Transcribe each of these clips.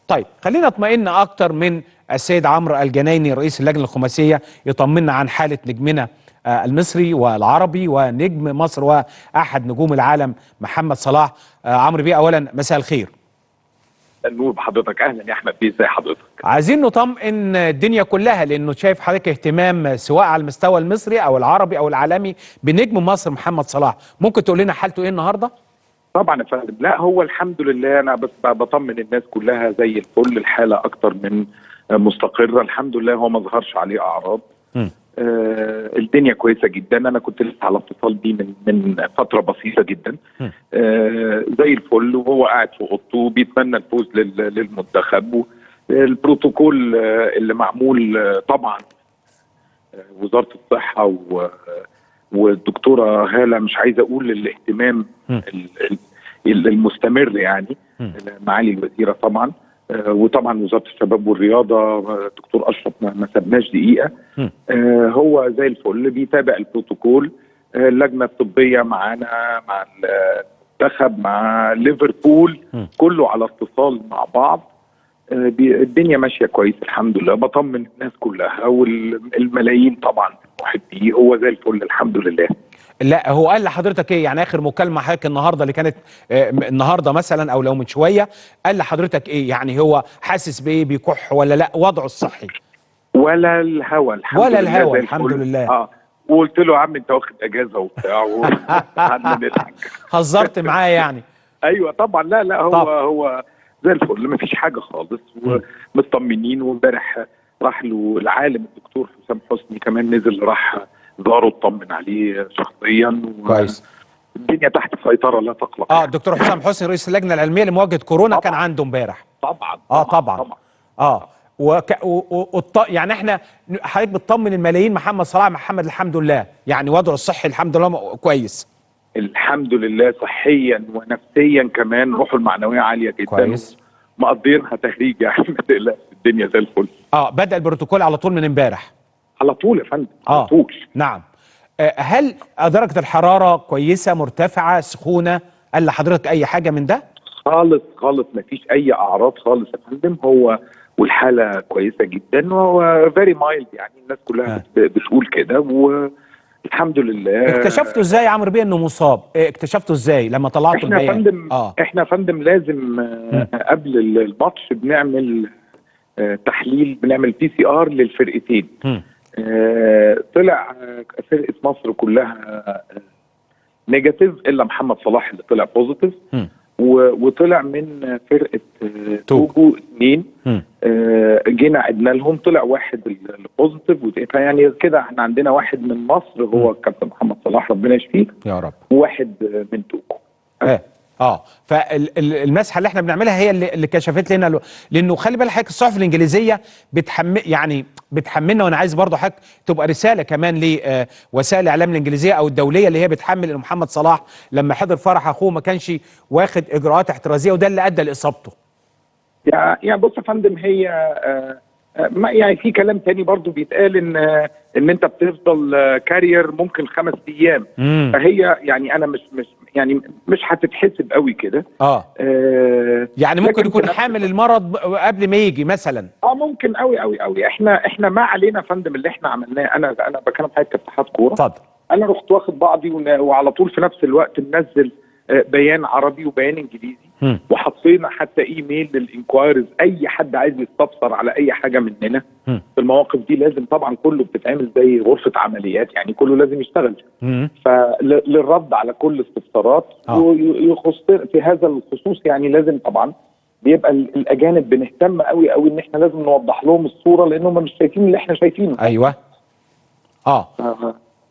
طيب خلينا اطمئن اكتر من السيد عمرو الجنايني رئيس اللجنه الخماسيه يطمنا عن حاله نجمنا المصري والعربي ونجم مصر واحد نجوم العالم محمد صلاح. عمرو بيه، اولا مساء الخير. النور بحضرتك. اهلا يا احمد بيه، ازي حضرتك؟ عايزين نطمئن الدنيا كلها لانه شايف حضرتك اهتمام سواء على المستوى المصري او العربي او العالمي بنجم مصر محمد صلاح، ممكن تقول لنا حالته ايه النهارده؟ طبعا يا فندم، لا هو الحمد لله انا بس بطمن الناس كلها زي الفل، الحاله اكتر من مستقره الحمد لله، هو ما ظهرش عليه اعراض. الدنيا كويسه جدا، انا كنت لسه على اتصال بيه من فتره بسيطه جدا. زي الفل، وهو قاعد في اوضته بيتمنى الفوز للمنتخب. البروتوكول اللي معمول طبعا وزاره الصحه والدكتوره هاله، مش عايز اقول الاهتمام المستمر يعني معالي الوزيره طبعا، وطبعا وزاره الشباب والرياضه الدكتور اشرف ما سابناش دقيقه. هو زي الفل بيتابع البروتوكول. اللجنه الطبيه معانا مع المنتخب مع ليفربول كله على اتصال مع بعض. الدنيا ماشيه كويس الحمد لله، بطمن الناس كلها والملايين طبعا محبيه، هو زي الفل الحمد لله. لا هو قال لحضرتك ايه يعني؟ اخر مكالمه حضرتك النهارده اللي كانت النهارده مثلا او لو من شويه، قال لحضرتك ايه يعني؟ هو حاسس بايه؟ بيكح ولا لا؟ وضعه الصحي ولا الهوى الحمد ولا لله الهوى زي الحمد الفل. لله. وقلت له يا عم انت واخد اجازه وبتاع وقعدنا نضحك. هزرت معاه يعني؟ ايوه طبعا. لا هو زي الفل، مفيش حاجه خالص ومطمنين. وامبارح راح له العالم الدكتور حسام حسني كمان، نزل راح زاره اطمن عليه شخصيا. كويس. الدنيا تحت السيطره لا تقلق. الدكتور حسام حسني رئيس اللجنه العلميه لمواجهه كورونا كان عنده امبارح. طبعا. يعني احنا حضرتك بتطمن الملايين محمد صلاح الحمد لله يعني وضعه الصحي الحمد لله كويس. الحمد لله صحيا ونفسيا كمان، روحه المعنويه عاليه جدا. كويس. مقضينها تهريج يعني، ما تقلقش الدنيا زي الفل. بدأ البروتوكول على طول من امبارح؟ على طول يا فندم، على طول. نعم. هل درجة الحرارة كويسة مرتفعة سخونة؟ قال لحضرتك أي حاجة من ده؟ خالص مفيش أي أعراض خالص يا فندم. هو والحالة كويسة جدا وهو فيري مايلد يعني، الناس كلها بتقول كده والحمد لله. اكتشفتوا ازاي يا عمرو بيه انه مصاب؟ اكتشفتوا ازاي لما طلعتوا البيان؟ احنا يا فندم لازم قبل الماتش بنعمل تحليل، بنعمل PCR للفرقتين. طلع فرقه مصر كلها نيجاتيف الا محمد صلاح اللي طلع بوزيتيف. وطلع من فرقه توجو 2. جينا عدنا لهم، طلع واحد البوزيتيف. يعني كده احنا عندنا واحد من مصر هو الكابتن محمد صلاح ربنا يشفيه يا رب، وواحد من توجو. فالمسحه اللي احنا بنعملها هي اللي كشفت لنا، لانه خلي بالك حضرتك الصحف الانجليزيه بتحملنا، وانا عايز برضه حضرتك تبقى رساله كمان لوسائل الاعلام الانجليزيه او الدوليه اللي هي بتحمل ان محمد صلاح لما حضر فرح اخوه ما كانش واخد اجراءات احترازيه وده اللي ادى لاصابته. يعني بص يا فندم، هي يعني في كلام تاني برضو بيتقال ان انت بتفضل كارير ممكن 5 ايام. فهي يعني انا مش هتتحسب قوي كده. يعني ممكن يكون حامل المرض قبل ما يجي مثلا. ممكن قوي. احنا ما علينا يا فندم اللي احنا عملناه. انا بكلم حضرتك كاتحاد كوره. اتفضل. انا رحت واخد بعضي وعلى طول في نفس الوقت منزل بيان عربي وبيان انجليزي. وحطينا حتى ايميل للانكوايرز، اي حد عايز يستفسر على اي حاجه مننا في المواقف دي لازم طبعا كله بتتعمل زي غرفه عمليات يعني، كله لازم يشتغل. فللرد على كل استفسارات ويخص في هذا الخصوص يعني لازم طبعا بيبقى الاجانب بنهتم قوي ان احنا لازم نوضح لهم الصوره لانهم مش شايفين اللي احنا شايفينه. ايوه.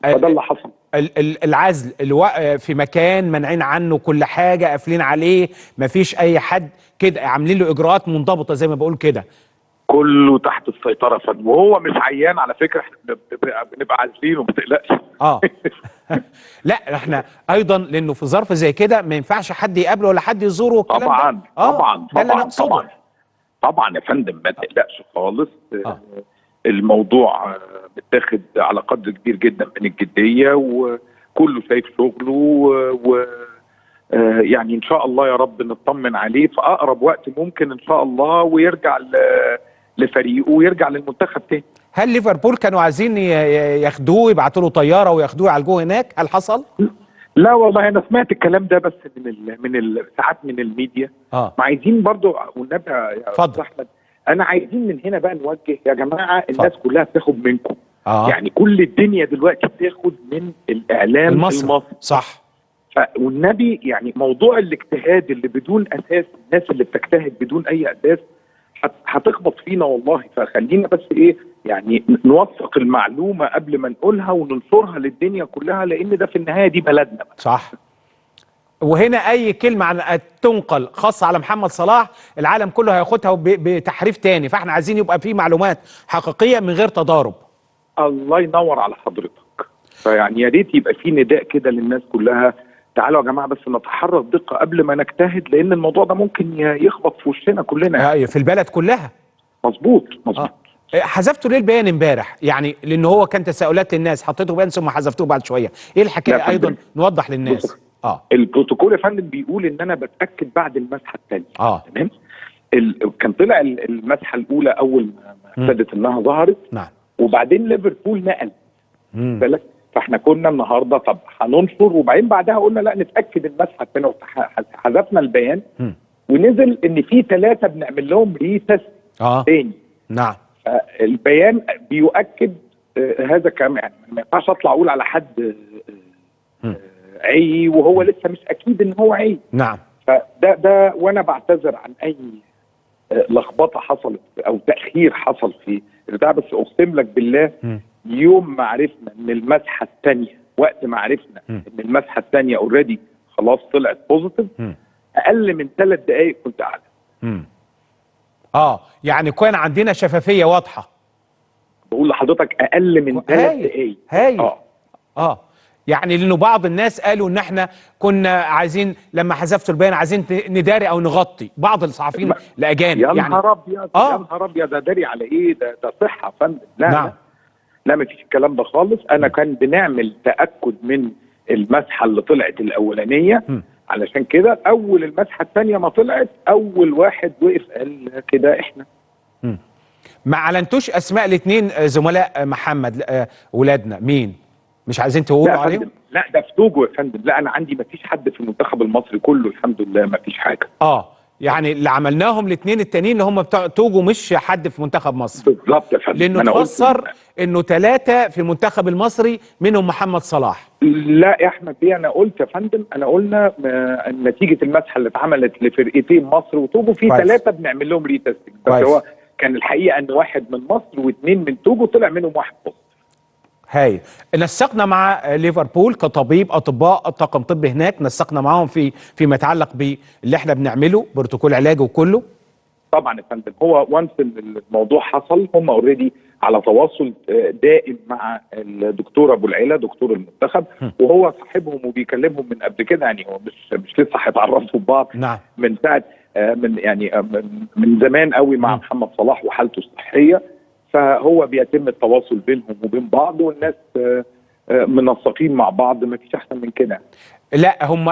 فده اللي حصل. العزل في مكان منعين عنه كل حاجه، قافلين عليه، مفيش اي حد كده، عاملين له اجراءات منضبطه زي ما بقول كده. كله تحت السيطره يا فندم، وهو مش عيان على فكره، احنا بنبقى عازلينه ما تقلقش. لا احنا ايضا لانه في ظرف زي كده ما ينفعش حد يقابله ولا حد يزوره والكلام ده. طبعا ده اللي انا اقصده. طبعا يا فندم ما تقلقش خالص. الموضوع متاخد على قدر كبير جدا من الجديه وكله شايف شغله يعني ان شاء الله يا رب نطمن عليه في اقرب وقت ممكن ان شاء الله، ويرجع لفريقه ويرجع للمنتخب تاني. هل ليفربول كانوا عايزين ياخدوه، يبعتوا له طياره وياخدوه يعالجوه هناك؟ هل حصل؟ لا والله انا سمعت الكلام ده بس ساعات من الميديا. ما عايزين برضو والنبي يا استاذ احمد، انا عايزين من هنا بقى نوجه يا جماعه، الناس كلها بتاخد منكم. يعني كل الدنيا دلوقتي بتاخد من الاعلام المصري. صح. والنبي يعني موضوع الاجتهاد اللي بدون اساس، الناس اللي بتجتهد بدون اي اساس هتخبط فينا والله. فخلينا بس ايه يعني نوثق المعلومه قبل ما نقولها وننشرها للدنيا كلها، لان ده في النهايه دي بلدنا. صح. وهنا اي كلمه عن تنقل خاصه على محمد صلاح العالم كله هياخدها بتحريف تاني، فاحنا عايزين يبقى في معلومات حقيقيه من غير تضارب. الله ينور على حضرتك. فيعني يا ريت يبقى في نداء كده للناس كلها، تعالوا يا جماعه بس نتحرك دقه قبل ما نجتهد، لان الموضوع ده ممكن يخبط في وشنا كلنا. ايوه في البلد كلها. مظبوط. حذفتوا ليه البيان امبارح؟ يعني لان هو كان تساؤلات للناس، حطيته بيان ثم حذفتوه بعد شويه، ايه الحكايه ايضا نوضح للناس؟ البروتوكول يا فندم بيقول ان انا بتاكد بعد المسحه الثانيه. تمام. كان طلع المسحه الاولى اول ما ابتدت انها ظهرت. نعم. وبعدين ليفربول نقل بالك، فاحنا كنا النهارده طب هننشر، وبعدين بعدها قلنا لا نتاكد المسحه الثانيه، حذفنا البيان. ونزل ان في 3 بنعمل لهم ريتست تاني. نعم. البيان بيؤكد هذا كمان، يعني ما ينفعش اطلع اقول على حد عي وهو لسه مش اكيد ان هو عي. نعم. فده وانا بعتذر عن اي لخبطه حصلت او تاخير حصل في البتاع، بس اقسم لك بالله يوم ما عرفنا ان المسحه الثانيه، وقت ما عرفنا ان المسحه الثانيه اوريدي خلاص طلعت بوزيتيف، اقل من 3 دقائق كنت اعلم. يعني كان عندنا شفافيه واضحه. بقول لحضرتك اقل من 3 دقائق. هايل. يعني لانه بعض الناس قالوا ان احنا كنا عايزين لما حذفتوا البيان عايزين نداري او نغطي، بعض الصحفيين الاجانب. يا نهار ابيض يا نهار ابيض، ده داري على ايه؟ ده صحه يا فندم. لا نعم. لا مفيش الكلام ده خالص. انا كان بنعمل تاكد من المسحه اللي طلعت الاولانيه، علشان كده اول المسحه الثانيه ما طلعت اول واحد وقف قال كده احنا. ما اعلنتوش اسماء الاثنين زملاء محمد ولادنا مين؟ مش عايزين تقولوا عليهم؟ لا ده في توجو يا فندم. لا انا عندي ما فيش حد في المنتخب المصري كله الحمد لله، ما فيش حاجه. يعني اللي عملناهم الاثنين التانيين اللي هم بتوع توجو مش حد في منتخب مصر. بالظبط يا فندم. لانه تفسر انه 3 في المنتخب المصري منهم محمد صلاح. لا يا احمد بيه، انا قلت يا فندم، انا قلنا نتيجه المسحه اللي اتعملت لفرقتين مصر وتوجو في 3 بنعمل لهم ريتستنج، بس هو كان الحقيقه ان 1 من مصر و2 من توجو طلع منهم 1 بوست. هاي نسقنا مع ليفربول كطبيب اطباء طاقم طبي هناك، نسقنا معاهم فيما يتعلق باللي احنا بنعمله بروتوكول علاجه وكله. طبعا يا فندم، هو وانس الموضوع حصل هم اوريدي على تواصل دائم مع الدكتور ابو العيله دكتور المنتخب، وهو صاحبهم وبيكلمهم من قبل كده، يعني هو مش لسه هيتعرفوا ببعض. نعم. من ساعه من زمان قوي مع محمد صلاح وحالته الصحيه، فهو بيتم التواصل بينهم وبين بعض، والناس منسقين مع بعض، ما فيش احسن من كده. لا هم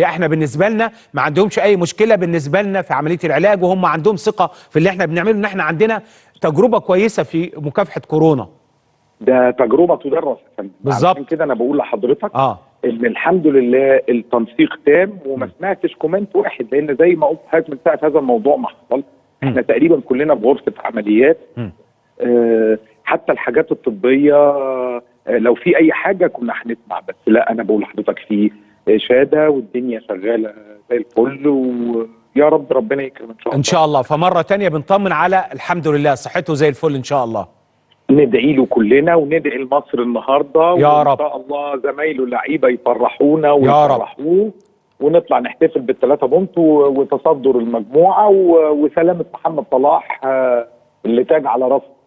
احنا بالنسبه لنا ما عندهمش اي مشكله بالنسبه لنا في عمليه العلاج، وهم عندهم ثقه في اللي احنا بنعمله، ان احنا عندنا تجربه كويسه في مكافحه كورونا. ده تجربه تدرس يا فندم. بالظبط. عشان كده انا بقول لحضرتك ان الحمد لله التنسيق تام، وما سمعتش كومنت واحد، لان زي ما قلت لحضرتك من ساعه هذا الموضوع ما حصل احنا تقريبا كلنا في غرفه عمليات. حتى الحاجات الطبيه لو في اي حاجه كنا هنسمع، بس لا انا بقول لحضرتك في شهاده والدنيا شغاله زي الفل، ويا رب ربنا يكرم ان شاء الله. ان شاء الله. فمره ثانيه بنطمن على الحمد لله صحته زي الفل ان شاء الله. ندعي له كلنا وندعي لمصر النهارده يا رب. وان شاء الله زمايله اللعيبه يفرحونا ويفرحوه، ونطلع نحتفل بال3 بونت وتصدر المجموعه وسلامه محمد صلاح اللي تاج على راسه.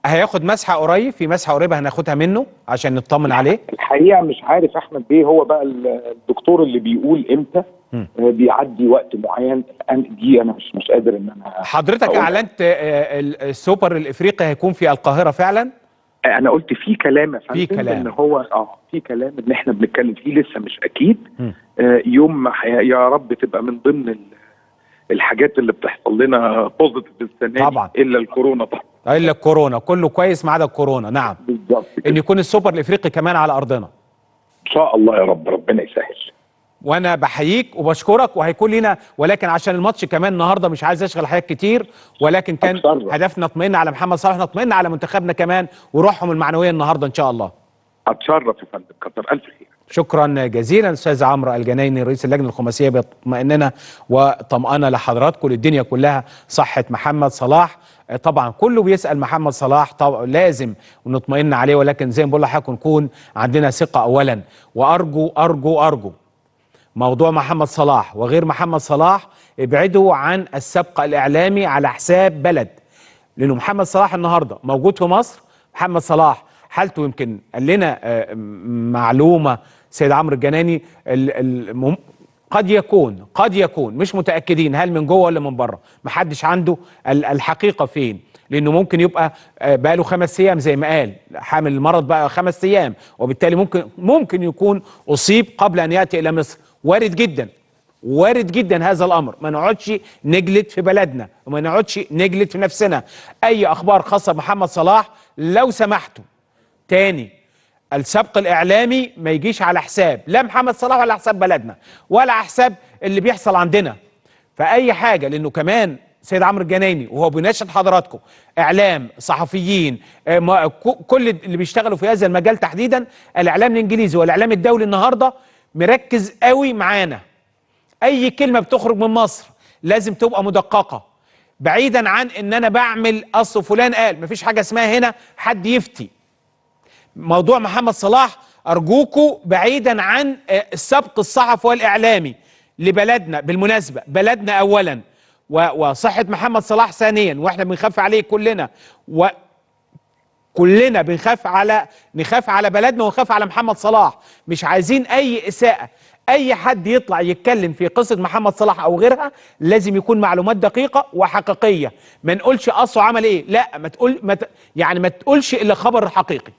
هياخد مسحه قريب، في مسحه قريبه هناخدها منه عشان نطمن عليه. الحقيقه مش عارف احمد بيه، هو بقى الدكتور اللي بيقول امتى بيعدي وقت معين، دي انا مش قادر ان انا. حضرتك اعلنت السوبر الافريقي هيكون في القاهره فعلا؟ انا قلت في كلام يا فندم، في كلام ان هو في كلام ان احنا بنتكلم فيه لسه مش اكيد. يوم ما يا رب تبقى من ضمن الحاجات اللي بتحصل لنا بوزيتيف السنه طبعا دي، الا الكورونا طبعا. الا الكورونا، كله كويس ما عدا الكورونا. نعم بالظبط كده. ان يكون السوبر الافريقي كمان على ارضنا ان شاء الله يا رب، ربنا يسهل. وانا بحييك وبشكرك، وهيكون لنا، ولكن عشان الماتش كمان النهارده مش عايز اشغل حاجات كتير، ولكن كان هدفنا نطمئن على محمد صلاح، نطمئن على منتخبنا كمان وروحهم المعنويه النهارده ان شاء الله. اتشرف يا فندم، كتر الف خير. شكرا جزيلا استاذ عمرو الجنايني رئيس اللجنه الخماسيه، بيطمئننا وطمأنه لحضراتكم للدنيا كلها صحه محمد صلاح. طبعا كله بيسأل محمد صلاح، طبعا لازم نطمئن عليه، ولكن زي ما بقول لحضرتك نكون عندنا ثقه اولا. وارجو ارجو ارجو موضوع محمد صلاح وغير محمد صلاح ابعدوا عن السبق الاعلامي على حساب بلد، لانه محمد صلاح النهارده موجود في مصر. محمد صلاح حالته يمكن قال لنا معلومه سيد عمرو الجناني، قد يكون مش متاكدين هل من جوه ولا من بره، محدش عنده الحقيقه فين، لانه ممكن يبقى بقى له 5 ايام زي ما قال حامل المرض بقى 5 ايام، وبالتالي ممكن يكون اصيب قبل ان ياتي الى مصر. وارد جدا، وارد جدا هذا الامر. ما نقعدش نجلد في بلدنا وما نقعدش نجلد في نفسنا. اي اخبار خاصه بمحمد صلاح لو سمحتوا تاني، السبق الاعلامي ما يجيش على حساب لا محمد صلاح ولا حساب بلدنا ولا على حساب اللي بيحصل عندنا. فاي حاجه، لانه كمان سيد عمرو الجنايني وهو بيناشد حضراتكم، اعلام، صحفيين، كل اللي بيشتغلوا في هذا المجال تحديدا، الاعلام الانجليزي والاعلام الدولي النهارده مركز قوي معانا. اي كلمه بتخرج من مصر لازم تبقى مدققه، بعيدا عن ان انا بعمل اصل فلان قال. مفيش حاجه اسمها هنا حد يفتي. موضوع محمد صلاح ارجوكوا بعيدا عن السبق الصحفي والاعلامي لبلدنا. بالمناسبه بلدنا اولا وصحه محمد صلاح ثانيا، واحنا بنخاف عليه كلنا، وكلنا نخاف على بلدنا ونخاف على محمد صلاح. مش عايزين اي اساءه. اي حد يطلع يتكلم في قصه محمد صلاح او غيرها لازم يكون معلومات دقيقه وحقيقيه. ما نقولش اصله عمل ايه، لا ما تقولش الا خبر حقيقي.